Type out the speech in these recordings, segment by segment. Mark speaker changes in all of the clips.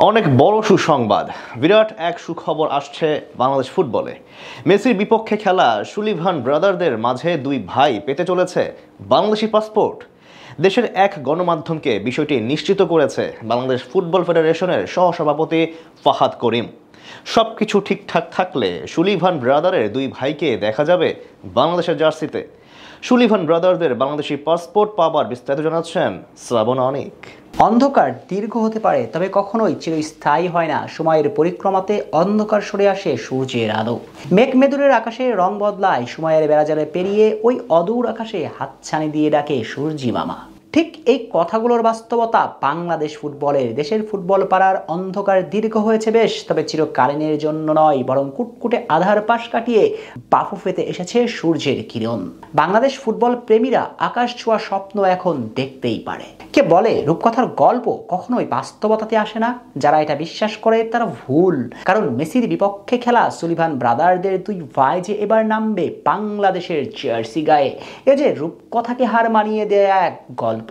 Speaker 1: অনেক বড় সুসংবাদ, বিরাট এক সুখবর আসছে বাংলাদেশ ফুটবলে। মেসির বিপক্ষে খেলা সুলিভান ব্রাদারদের মাঝে দুই ভাই পেতে চলেছে বাংলাদেশি পাসপোর্ট। দেশের এক গণমাধ্যমকে বিষয়টি নিশ্চিত করেছে বাংলাদেশ ফুটবল ফেডারেশনের সহসভাপতি ফাহাদ করিম। সবকিছু ঠিকঠাক থাকলে সুলিভান ব্রাদারের দুই ভাইকে দেখা যাবে বাংলাদেশের জার্সিতে। সুলিভান ব্রাদারদের বাংলাদেশি পাসপোর্ট পাবার বিস্তারিত জানাচ্ছেন শ্রাবণ অনিক।
Speaker 2: অন্ধকার দীর্ঘ হতে পারে, তবে কখনোই চিরস্থায়ী হয় না। সময়ের পরিক্রমাতে অন্ধকার সরে আসে সূর্যের আলো। মেঘমেদুরের আকাশে রং বদলায়, সময়ের বেড়াজালে পেরিয়ে ওই অদূর আকাশে হাতছানি দিয়ে ডাকে সূর্যি মামা। ঠিক এই কথাগুলোর বাস্তবতা বাংলাদেশ ফুটবলের। দেশের ফুটবল পাড়ার অন্ধকার দীর্ঘ হয়েছে বেশ, তবে চিরকালীনের জন্য নয়, বরং কুটকুটে আধার পাশ কাটিয়ে বাফুফেতে এসেছে সূর্যের কিরণ। বাংলাদেশ ফুটবল প্রেমীরা আকাশ ছোঁয়া স্বপ্ন এখন দেখতেই পারে। কে বলে রূপকথার গল্প কখনোই বাস্তবতাতে আসে না? যারা এটা বিশ্বাস করে তারা ভুল, কারণ মেসির বিপক্ষে খেলা সুলিভান ব্রাদারদের দুই ভাই যে এবার নামবে বাংলাদেশের জার্সি গায়ে, এ যে রূপকথাকে হার মানিয়ে দেয়া এক গল্প।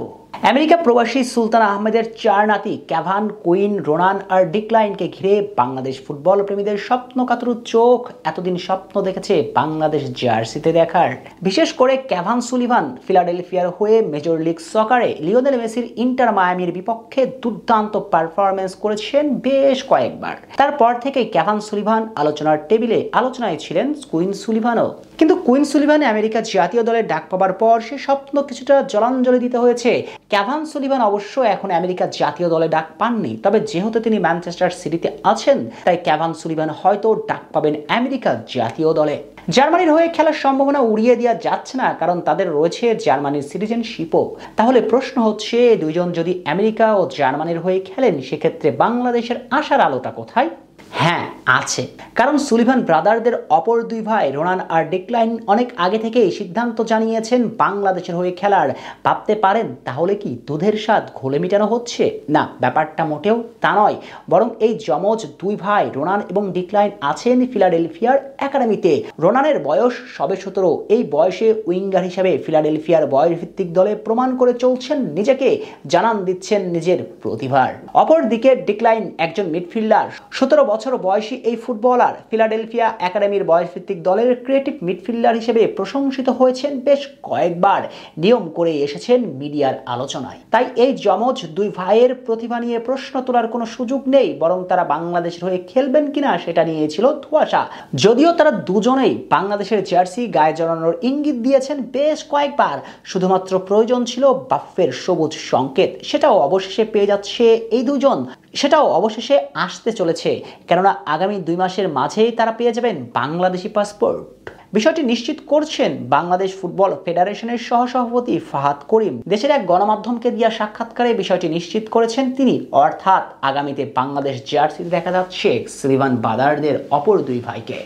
Speaker 2: আমেরিকা প্রবাসী সুলতান আহমেদের চার নাতি ক্যাভান, কুইন, রোনান আর ডিক্লাইনকে ঘিরে বাংলাদেশ ফুটবল প্রেমীদের স্বপ্ন কাতর চোখ এতদিন স্বপ্ন দেখেছে বাংলাদেশ জার্সিতে দেখার। বিশেষ করে ক্যাভান সুলিভান ফিলাডেলফিয়ার হয়ে মেজর লিগ সকারে লিওনেল মেসির ইন্টার মায়ামির বিপক্ষে দুর্দান্ত পারফরমেন্স করেছেন বেশ কয়েকবার। তারপর থেকে ক্যাভান সুলিভান আলোচনার টেবিলে, আলোচনায় ছিলেন কুইন সুলিভানও। কিন্তু কুইন সুলিভানে আমেরিকা জাতীয় দলের ডাক পাবার পর সে স্বপ্ন কিছুটা জলাঞ্জলি দিতে হয়েছে। ক্যাভান সুলিভান অবশ্য এখন আমেরিকা জাতীয় দলে ডাক পাননি, তবে যেহেতু তিনি ম্যানচেস্টার সিটিতে আছেন, তাই ক্যাভান সুলিভান হয়তো ডাক পাবেন আমেরিকা জাতীয় দলে। জার্মানির হয়ে খেলার সম্ভাবনা উড়িয়ে দেওয়া যাচ্ছে না, কারণ তাদের রয়েছে জার্মানির সিটিজেনশিপও। তাহলে প্রশ্ন হচ্ছে, দুইজন যদি আমেরিকা ও জার্মানির হয়ে খেলেন, সেক্ষেত্রে বাংলাদেশের আশার আলোটা কোথায়? হ্যাঁ, আছে। কারণ সুলিভান ব্রাদারদের অপর দুই ভাই রোনান আর ডিক্লাইন অনেক আগে থেকেই সিদ্ধান্ত জানিয়েছেন বাংলাদেশের হয়ে খেলার। ভাবতে পারেন তাহলে কি দুধের স্বাদ ঘোলে মেটানো হচ্ছে? না, ব্যাপারটা মোটেও তা নয়, বরং এই যমজ দুই ভাই রোনান এবং ডিক্লাইন আছেন ফিলাডেলফিয়ার একাডেমিতে। রোনানের বয়স সবে 17, এই বয়সে উইঙ্গার হিসেবে ফিলাডেলফিয়ার বয়সভিত্তিক দলে প্রমাণ করে চলছেন নিজেকে, জানান দিচ্ছেন নিজের প্রতিভার। অপরদিকে ডিক্লাইন একজন মিডফিল্ডার। 17 বছর বয়সী এই ফুটবলার ফিলাডেলফিয়া একাডেমির বয়সভিত্তিক দলের ক্রিয়েটিভ মিডফিল্ডার হিসেবে প্রশংসিত হয়েছেন বেশ কয়েকবার, নিয়ম করে এসেছেন মিডিয়ার আলোচনায়। তাই এই যমজ দুই ভাইয়ের প্রতিভা নিয়ে প্রশ্ন তোলার কোনো সুযোগ নেই, বরং তারা বাংলাদেশের হয়ে খেলবেন কিনা সেটা নিয়ে ছিল ধোঁয়াশা। যদিও তারা দুজনেই বাংলাদেশের জার্সি গায়ে জড়ানোর ইঙ্গিত দিয়েছেন বেশ কয়েকবার, শুধুমাত্র প্রয়োজন ছিল বাফের সবুজ সংকেত। সেটাও অবশেষে পেয়ে যাচ্ছে এই দুজন, সেটাও অবশেষে আসতে চলেছে, কেননা আগামী 2 মাসের মাঝেই তারা পেয়ে যাবেন বাংলাদেশি পাসপোর্ট। বিষয়টি নিশ্চিত করছেন বাংলাদেশ ফুটবল ফেডারেশনের সহসভাপতি ফাহাদ করিম। দেশের এক গণমাধ্যমকে দেওয়া সাক্ষাৎকারে বিষয়টি নিশ্চিত করেছেন তিনি, অর্থাৎ আগামীতে বাংলাদেশ জার্সিতে দেখা যাচ্ছে সুলিভান ব্রাদারদের অপর দুই ভাইকে।